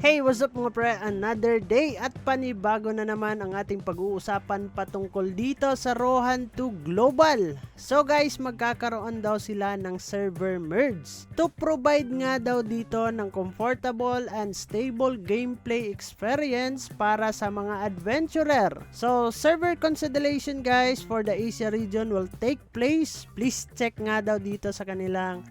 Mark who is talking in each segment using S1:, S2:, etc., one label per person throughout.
S1: Hey, what's up mga pre? Another day at panibago na naman ang ating pag-uusapan patungkol dito sa Rohan 2 Global. So guys, magkakaroon daw sila ng server merge to provide nga daw dito ng comfortable and stable gameplay experience para sa mga adventurer. So server consolidation guys for the Asia region will take place. Please check nga daw dito sa kanilang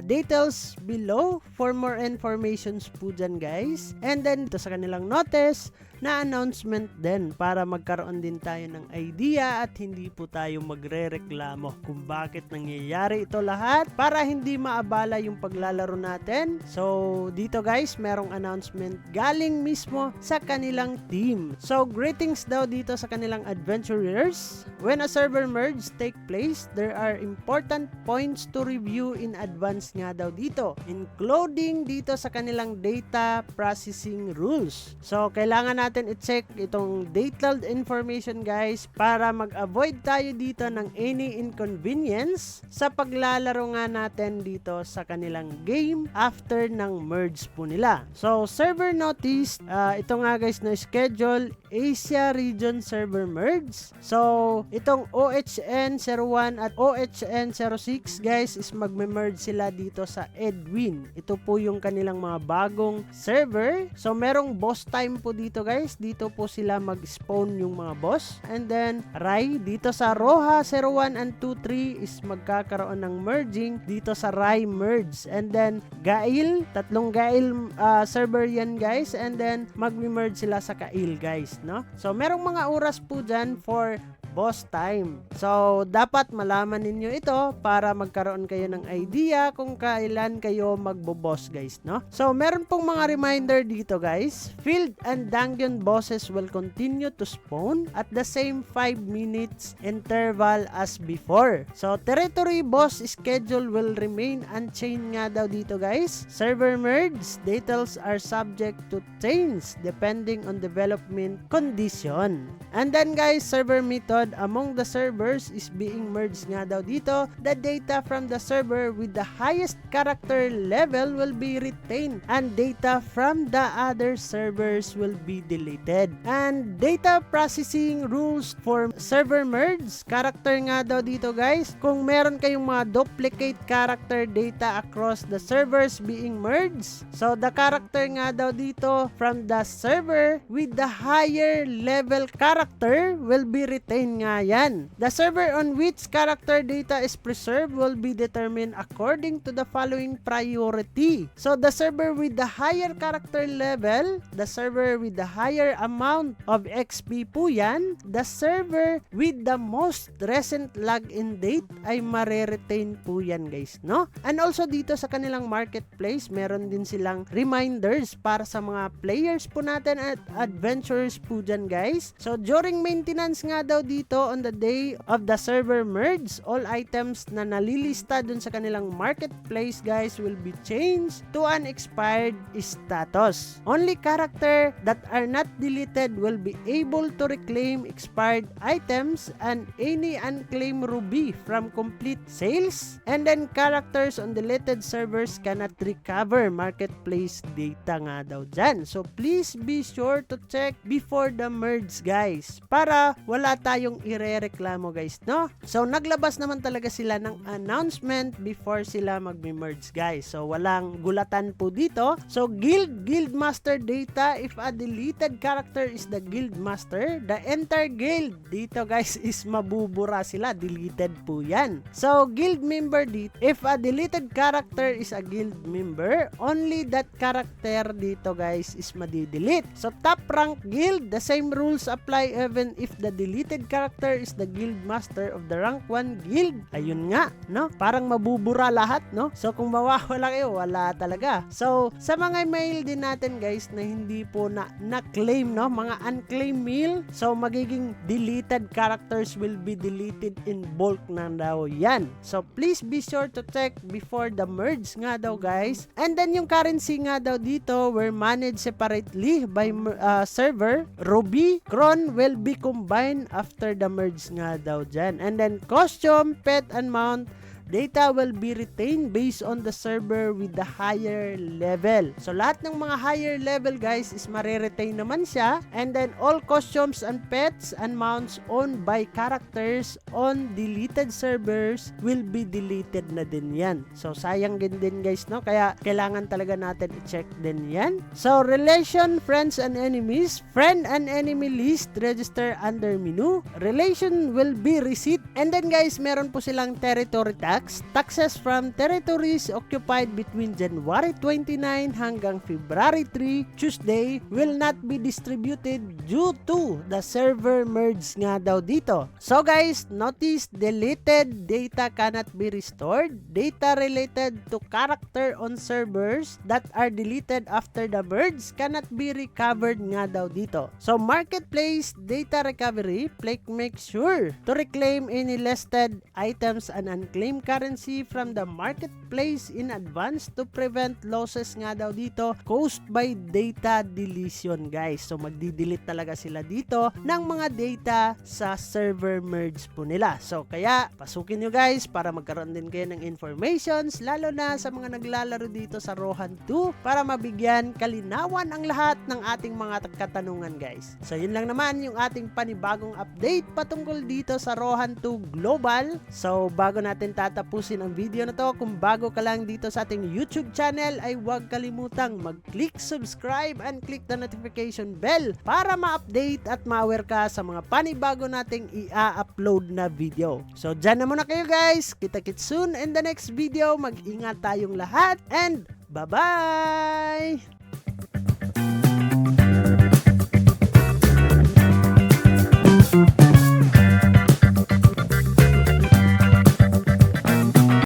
S1: details below for more informations po dyan guys. And then ito sa kanilang notice na announcement din para magkaroon din tayo ng idea at hindi po tayo magrereklamo kung bakit nangyayari ito lahat para hindi maabala yung paglalaro natin. So dito guys, merong announcement galing mismo sa kanilang team. So greetings daw dito sa kanilang adventurers. When a server merge take place, there are important points to review in advance nga daw dito, including dito sa kanilang data processing rules. So kailangan natin i-check itong detailed information guys para mag-avoid tayo dito ng any inconvenience sa paglalaro nga natin dito sa kanilang game after ng merge po nila. So server notice, ito nga guys na schedule Asia region server merge. So itong OHN 01 at OHN 06 guys is magme-merge sila dito sa Edwin. Ito po yung kanilang mga bagong server. So merong boss time po dito guys. Dito po sila mag-spawn yung mga boss. And then Rai dito sa Roha 01 and 23 is magkakaroon ng merging dito sa Rai merge. And then Gail, tatlong Gail server yan guys. And then mag-merge sila sa Kail guys, no? So merong mga oras po dyan for boss time. So, dapat malaman ninyo ito para magkaroon kayo ng idea kung kailan kayo magbo-boss guys, no? So, meron pong mga reminder dito guys. Field and dungeon bosses will continue to spawn at the same 5 minutes interval as before. So, territory boss schedule will remain unchanged nga daw dito guys. Server merge details are subject to change depending on development condition. And then guys, server method among the servers is being merged nga daw dito. The data from the server with the highest character level will be retained and data from the other servers will be deleted. And data processing rules for server merge, character nga daw dito guys. Kung meron kayong mga duplicate character data across the servers being merged, so the character nga daw dito from the server with the higher level character will be retained nga yan. The server on which character data is preserved will be determined according to the following priority. So the server with the higher character level, the server with the higher amount of XP po yan, the server with the most recent login date ay mare-retain po yan guys, no? And also dito sa kanilang marketplace, meron din silang reminders para sa mga players po natin at adventurers po dyan guys. So during maintenance nga daw dito on the day of the server merge, all items na nalilista dun sa kanilang marketplace guys will be changed to an expired status. Only character that are not deleted will be able to reclaim expired items and any unclaimed ruby from complete sales. And then characters on deleted servers cannot recover marketplace data nga daw dyan. So please be sure to check before the merge guys para wala tayong irereklamo guys, no? So naglabas naman talaga sila ng announcement before sila magme-merge guys. So walang gulatan po dito. So guild master data, if a deleted character is the guild master, the entire guild dito guys is mabubura sila, deleted po yan. So guild member dito, if a deleted character is a guild member, only that character dito guys is madi-delete. So top rank guild, the same rules apply even if the deleted character is the guild master of the rank 1 guild. Ayun nga, no? Parang mabubura lahat, no? So kung mawawala kayo, wala talaga. So sa mga mail din natin guys na hindi po na-claim, no? Mga unclaimed mail, so magiging deleted characters will be deleted in bulk na daw yan. So please be sure to check before the merge nga daw guys. And then yung currency nga daw dito were managed separately by server. Ruby, Cron will be combined after the merge nga daw dyan. And then costume, pet, and mount, data will be retained based on the server with the higher level. So lahat ng mga higher level guys is mare-retain naman siya, and then all costumes and pets and mounts owned by characters on deleted servers will be deleted na din yan. So sayang din guys, no? Kaya kailangan talaga natin i-check din yan. So relation, friends and enemies, friend and enemy list, register under menu. Relation will be receipt, and then guys meron po silang territory tax. Taxes from territories occupied between January 29 hanggang February 3 Tuesday will not be distributed due to the server merge nga daw dito. So guys, notice deleted data cannot be restored. Data related to character on servers that are deleted after the merge cannot be recovered nga daw dito. So marketplace data recovery, make sure to reclaim any listed items and unclaimed currency from the marketplace in advance to prevent losses nga daw dito caused by data deletion guys. So magdi-delete talaga sila dito ng mga data sa server merge po nila. So kaya pasukin nyo guys para magkaroon din kayo ng informations, lalo na sa mga naglalaro dito sa Rohan 2, para mabigyan kalinawan ang lahat ng ating mga katanungan guys. So yun lang naman yung ating panibagong update patungkol dito sa Rohan 2 Global. So bago natin tatapusin ang video na to, kung bago ka lang dito sa ating YouTube channel ay huwag kalimutang mag-click subscribe and click the notification bell para ma-update at ma-aware ka sa mga panibago nating i-upload na video. So dyan na muna kayo guys, kita-kits soon in the next video. Mag-ingat tayong lahat and bye-bye!